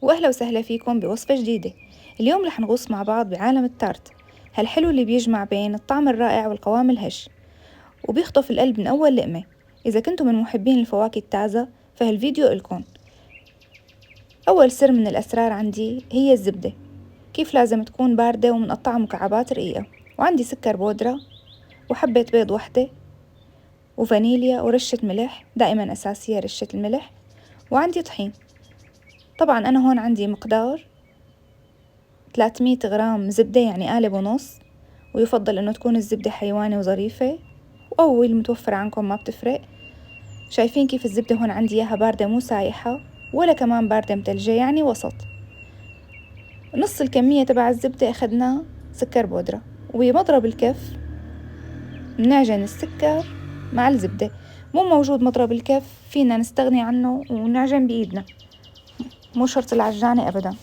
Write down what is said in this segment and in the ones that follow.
وأهلا وسهلا فيكم بوصفة جديدة. اليوم رح نغوص مع بعض بعالم التارت، هالحلو اللي بيجمع بين الطعم الرائع والقوام الهش وبيخطف القلب من أول لقمة. إذا كنتم من محبين الفواكه التازة فهالفيديو إلكم. أول سر من الأسرار عندي هي الزبدة، كيف لازم تكون باردة ومنقطعة مكعبات رقيقة، وعندي سكر بودرة وحبة بيض وحدة وفانيليا ورشة ملح، دائما أساسية رشة الملح، وعندي طحين. طبعا أنا هون عندي مقدار 300 غرام زبدة يعني قالب ونص، ويفضل انه تكون الزبدة حيواني وظريفة او المتوفرة عندكم ما بتفرق. شايفين كيف الزبدة هون عندي اياها باردة مو سايحة ولا كمان باردة متلجة، يعني وسط. نص الكمية تبع الزبدة اخدنا سكر بودرة، وبمضرب الكف بنعجن السكر مع الزبدة. مو موجود مضرب الكف فينا نستغني عنه ونعجن بإيدنا، مو شرط العجانة أبدا.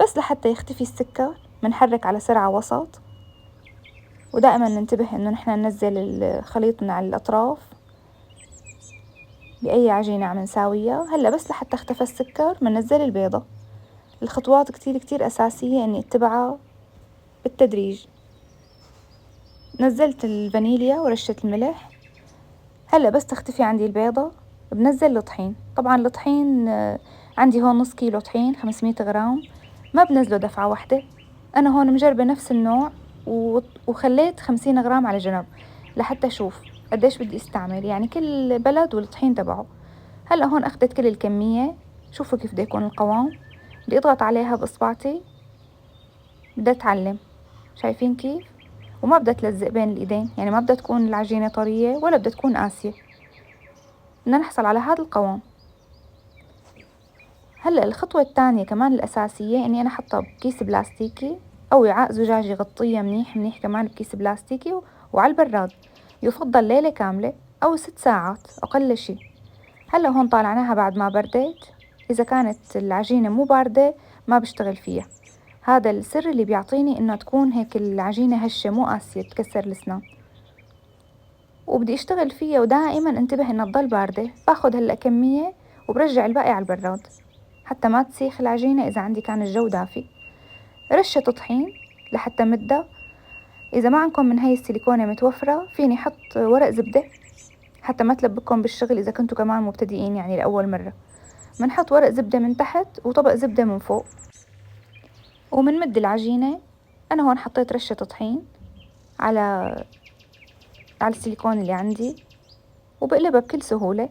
بس لحتى يختفي السكر منحرك على سرعة وسط، ودائما ننتبه انه نحن ننزل الخليط من على الاطراف باي عجينة عم نساويها. هلا بس لحتى اختفى السكر مننزل البيضة. الخطوات كتير اساسية اني اتبعها بالتدريج. نزلت الفانيليا ورشة الملح. هلا بس تختفي عندي البيضة بنزل الطحين. طبعا الطحين عندي هون نص كيلو طحين 500 غرام، ما بنزله دفعة واحدة. انا هون مجربة نفس النوع وخليت 50 غرام على جنب لحتى اشوف قديش بدي استعمل، يعني كل بلد والطحين تبعه. هلا هون اخذت كل الكمية، شوفوا كيف بده يكون القوام. بدي اضغط عليها باصبعتي، بدها تعلم. شايفين كيف؟ وما بدها تلزق بين الايدين، يعني ما بدها تكون العجينة طرية ولا بدها تكون قاسية. بدنا نحصل على هذا القوام. هلا الخطوة الثانية كمان الأساسية إني أنا حطها بكيس بلاستيكي أو وعاء زجاجي، غطيه منيح كمان بكيس بلاستيكي وعلى البراد. يفضل ليلة كاملة أو 6 ساعات أقل شي. هلا هون طالعناها بعد ما بردت. إذا كانت العجينة مو باردة ما بشتغل فيها. هذا السر اللي بيعطيني إنه تكون هيك العجينة هشة مو قاسية تكسر الأسنان. وبدي اشتغل فيها ودائما انتبه انها تضل باردة. باخد هلا كمية وبرجع الباقي على البراد حتى ما تسيخ العجينة إذا عندي كان الجو دافي. رشة طحين لحتى مدة. إذا ما عندكم من هاي السيليكونة متوفرة فيني حط ورق زبدة حتى ما تلبكم بالشغل إذا كنتوا كمان مبتدئين يعني لأول مرة. منحط ورق زبدة من تحت وطبق زبدة من فوق، ومنمد العجينة. أنا هون حطيت رشة طحين على السيليكون اللي عندي وبقلبها بكل سهولة.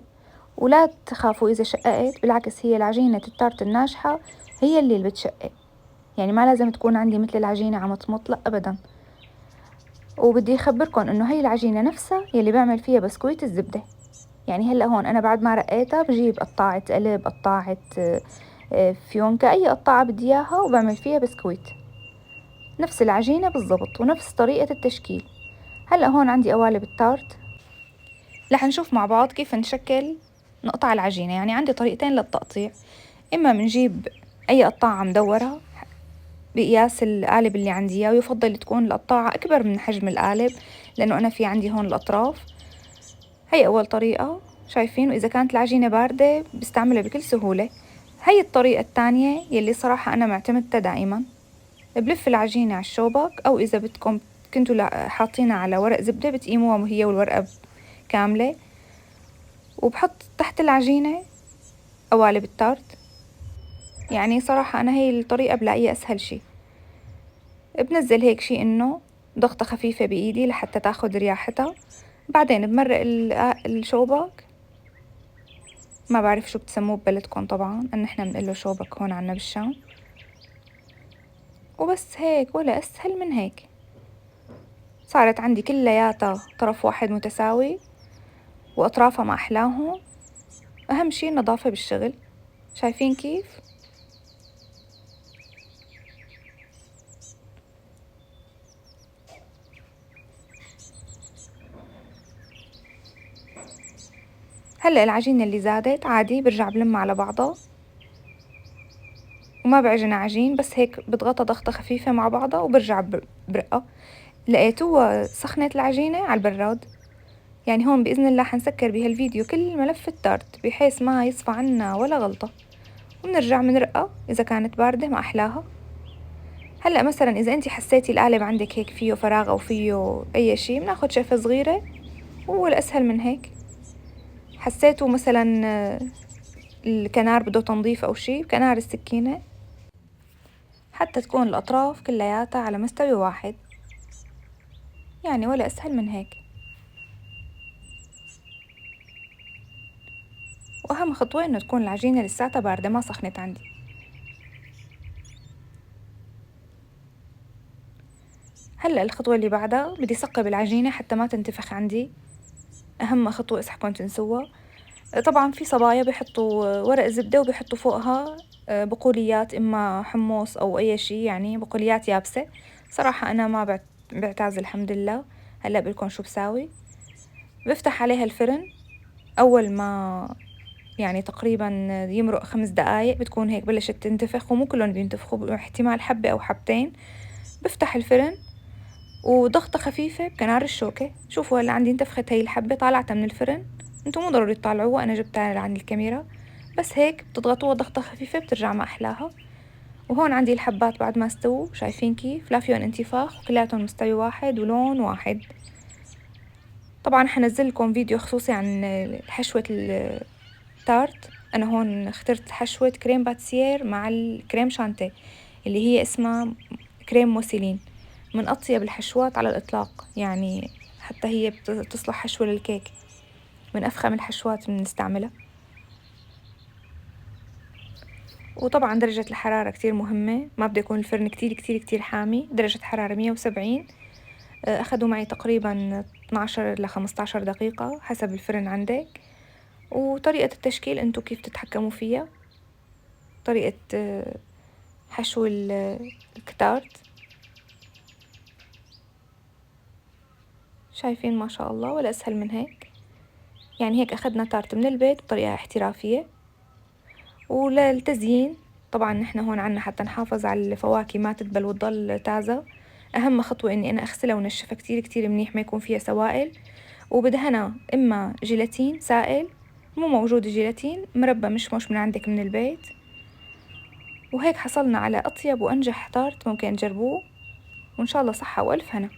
ولا تخافوا إذا شققت، بالعكس هي العجينة التارت الناجحة هي اللي بتشقق، يعني ما لازم تكون عندي مثل العجينة عم تمط، لا أبدا. وبدي أخبركم إنه هي العجينة نفسها يلي بعمل فيها بسكويت الزبدة. يعني هلأ هون أنا بعد ما رقيتها بجيب قطاعة قلب، قطاعة فيونكة، أي قطاعة بدي إياها وبعمل فيها بسكويت. نفس العجينة بالضبط ونفس طريقة التشكيل. هلأ هون عندي قوالب التارت، رح نشوف مع بعض كيف نشكل نقطع العجينة. يعني عندي طريقتين للتقطيع. إما بنجيب أي قطاعة مدورة بقياس القالب اللي عندي إياه، ويفضل تكون القطاعة أكبر من حجم القالب لأنه أنا في عندي هون الأطراف. هي أول طريقة شايفين، وإذا كانت العجينة باردة بستعملها بكل سهولة. هي الطريقة الثانية يلي صراحة أنا معتمدتها دائما. بلف العجينة على الشوبك، أو إذا بدكم كنتوا حاطينها على ورق زبدة بتقيموها وهي والورقة كاملة، وبحط تحت العجينة قوالب التارت. يعني صراحة أنا هي الطريقة بلاقيها أسهل شي. بنزل هيك شي إنه ضغطة خفيفة بإيدي لحتى تاخد رياحتها. بعدين بمرق الشوبك، ما بعرف شو بتسموه ببلدكم طبعا، إن إحنا بنقله شوبك هون عنا بالشام. وبس هيك، ولا أسهل من هيك. صارت عندي كلياتها طرف واحد متساوي وأطرافها ما أحلاهم. أهم شي النظافة بالشغل. شايفين كيف؟ هلأ العجينة اللي زادت عادي برجع بلمها على بعضها وما بعجن عجين، بس هيك بضغطها ضغطة خفيفة مع بعضها وبرجع برقة. لقيتوها سخنت العجينة على البراد. يعني هون بإذن الله حنسكر بهالفيديو كل ملف التارت بحيث ما يصفى عنا ولا غلطة. وبنرجع بنرقها إذا كانت باردة ما أحلاها. هلأ مثلا إذا أنتي حسيتي القالب عندك هيك فيه فراغ أو فيه أي شي، بناخد شفة صغيرة، ولا أسهل من هيك. حسيتوا مثلا الكنار بده تنظيف أو شي، بكنار السكينة حتى تكون الأطراف كلياتها على مستوى واحد، يعني ولا أسهل من هيك. وأهم خطوة إنه تكون العجينة لساتها باردة ما سخنت عندي. هلأ الخطوة اللي بعدها بدي ثقب العجينة حتى ما تنتفخ عندي، أهم خطوة إسحكم تنسوها. طبعا في صبايا بيحطوا ورق زبدة وبيحطوا فوقها بقوليات، إما حمص أو أي شي، يعني بقوليات يابسة. صراحة أنا ما بعتاز الحمد لله. هلأ بقولكم شو بساوي. بفتح عليها الفرن، أول ما يعني تقريبا يمرق 5 دقايق بتكون هيك بلشت تنتفخ، ومو كلهم بينتفخوا، احتمال حبة أو حبتين. بفتح الفرن وضغطة خفيفة بكنار الشوكة. شوفوا هلا عندي انتفخت هاي الحبة، طالعتها من الفرن. انتو مو ضروري تطالعوها، أنا جبتها عن الكاميرا. بس هيك بتضغطوها ضغطة خفيفة بترجع ما أحلاها. وهون عندي الحبات بعد ما استووا، شايفين كيف لا فيهم انتفاخ وكلياتهم مستوي واحد ولون واحد. طبعا حنزل لكم فيديو خصوصي عن حشوة التارت. أنا هون اخترت حشوة كريم باتسير مع الكريم شانتيه اللي هي اسمها كريم موسيلين، من أطيب الحشوات على الإطلاق، يعني حتى هي بتصلح حشوة للكيك، من أفخم الحشوات اللي بنستعملها. وطبعا درجة الحرارة كتير مهمة، ما بدي يكون الفرن كتير كتير كتير حامي، درجة حرارة 170. أخذوا معي تقريبا 12 ل 15 دقيقة حسب الفرن عندك. وطريقة التشكيل انتو كيف تتحكموا فيها، طريقة حشو الكتارت. شايفين ما شاء الله ولا أسهل من هيك. يعني هيك أخذنا تارت من البيت بطريقة احترافية. وللتزيين طبعا نحن هون عنا حتى نحافظ على الفواكه ما تدبل وتضل تازة، أهم خطوة إني أنا أغسلها ونشفها كتير كتير منيح، ما يكون فيها سوائل. وبدهنها إما جيلاتين سائل، مو موجود جيلاتين مربى مشمش من عندك من البيت. وهيك حصلنا على أطيب وأنجح تارت ممكن تجربوه، وإن شاء الله صحة وألف هنا.